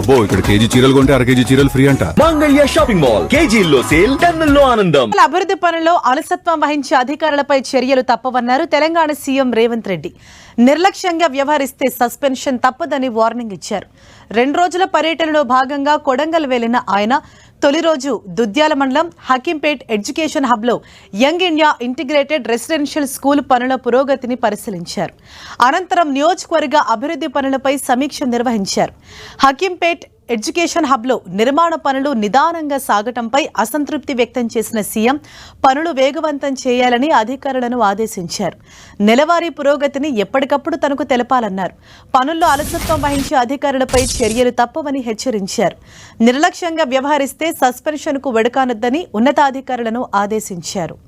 అబ్బో ఇక్కడ కేజీ చీరలు కొంటే అర కేజీ చీరలు ఫ్రీ అంట. మంగళ్య షాపింగ్ మాల్, కేజీల్లో సేల్, టన్నుల్లో ఆనందం. అభివృద్ధి పనుల్లో అలసత్వం వహించే అధికారులపై చర్యలు తప్పవన్నారు తెలంగాణ సీఎం రేవంత్ రెడ్డి. నిర్లక్ష్యంగా వ్యవహరిస్తే సస్పెన్షన్ తప్పదని వార్నింగ్ ఇచ్చారు. 2 రోజుల పర్యటనలో భాగంగా కొడంగల్ వెళ్లిన ఆయన తొలి రోజు దుద్యాల మండలం హకీంపేట్ ఎడ్యుకేషన్ హబ్లో young India integrated residential school పనుల పురోగతిని పరిశీలించారు. అనంతరం నియోజకవర్గ అభివృద్ధి పనులపై సమీక్ష నిర్వహించారు. హకీంపేట్ ఎడ్యుకేషన్ హబ్లో నిర్మాణ పనులు నిదానంగా సాగటంపై అసంతృప్తి వ్యక్తం చేసిన సీఎం పనులు వేగవంతం చేయాలని అధికారులను ఆదేశించారు. నెలవారీ పురోగతిని ఎప్పటికప్పుడు తనకు తెలపాలన్నారు. పనుల్లో అలసత్వం వహించే అధికారులపై చర్యలు తప్పవని హెచ్చరించారు. నిర్లక్ష్యంగా వ్యవహరిస్తే సస్పెన్షన్కు వెడకానొద్దని ఉన్నతాధికారులను ఆదేశించారు.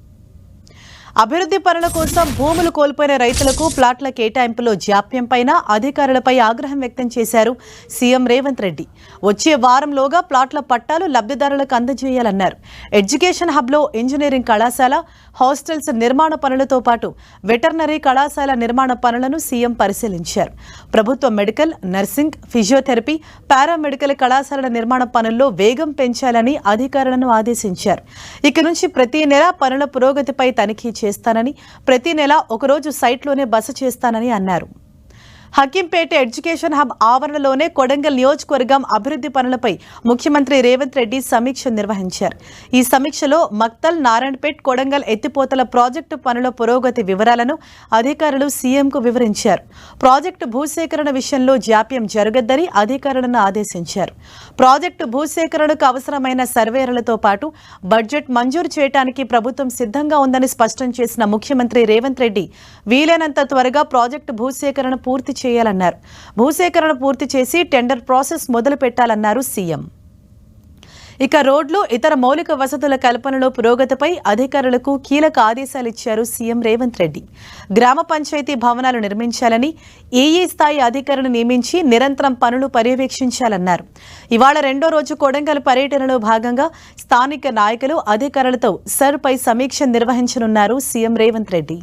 అభివృద్ధి పనుల కోసం భూములు కోల్పోయిన రైతులకు ప్లాట్ల కేటాయింపులో జాప్యంపైన అధికారులపై ఆగ్రహం వ్యక్తం చేశారు సీఎం రేవంత్ రెడ్డి. వచ్చే వారంలోగా ప్లాట్ల పట్టాలు లబ్ధిదారులకు అందజేయాలన్నారు. ఎడ్యుకేషన్ హబ్లో ఇంజనీరింగ్ కళాశాల, హాస్టల్స్ నిర్మాణ పనులతో పాటు వెటర్నరీ కళాశాల నిర్మాణ పనులను సీఎం పరిశీలించారు. ప్రభుత్వ మెడికల్, నర్సింగ్, ఫిజియోథెరపీ, పారామెడికల్ కళాశాలల నిర్మాణ పనుల్లో వేగం పెంచాలని అధికారులను ఆదేశించారు. ఇక నుంచి ప్రతి నెల పనుల పురోగతిపై తనిఖీ చేస్తానని, ప్రతి నెల ఒకరోజు సైట్లోనే బస చేస్తానని అన్నారు. హకీంపేట ఎడ్యుకేషన్ హబ్ ఆవరణలోనే కొడంగల్ నియోజకవర్గం అభివృద్ధి పనులపై ముఖ్యమంత్రి రేవంత్ రెడ్డి సమీక్ష నిర్వహించారు. ఈ సమీక్షలో మక్తల్, నారాయణపేట్, కొడంగల్ ఎత్తిపోతల ప్రాజెక్టు పనుల పురోగతి వివరాలను అధికారులు సీఎంకు వివరించారు. ప్రాజెక్టు భూసేకరణ విషయంలో జాప్యం జరగద్దని అధికారులను ఆదేశించారు. ప్రాజెక్టు భూసేకరణకు అవసరమైన సర్వేయర్లతో పాటు బడ్జెట్ మంజూరు చేయడానికి ప్రభుత్వం సిద్ధంగా ఉందని స్పష్టం చేసిన ముఖ్యమంత్రి రేవంత్ రెడ్డి వీలైనంత త్వరగా ప్రాజెక్టు భూసేకరణ పూర్తి చేయాలన్నారు. భూసేకరణ పూర్తి చేసి టెండర్ ప్రాసెస్ మొదలు పెట్టాలన్నారు సీఎం. ఇక రోడ్లు, ఇతర మౌలిక వసతుల కల్పనలో పురోగతిపై అధికారులకు కీలక ఆదేశాలు ఇచ్చారు సీఎం రేవంత్ రెడ్డి. గ్రామ పంచాయతీ భవనాలు నిర్మించాలని ఏఈ స్థాయి అధికారులను నియమించి నిరంతరం పనులు పర్యవేక్షించాలన్నారు. ఇవాళ 2వ రోజు కొడంగల్ పర్యటనలో భాగంగా స్థానిక నాయకులు, అధికారులతో సర్పై సమీక్ష నిర్వహించనున్నారు సీఎం రేవంత్ రెడ్డి.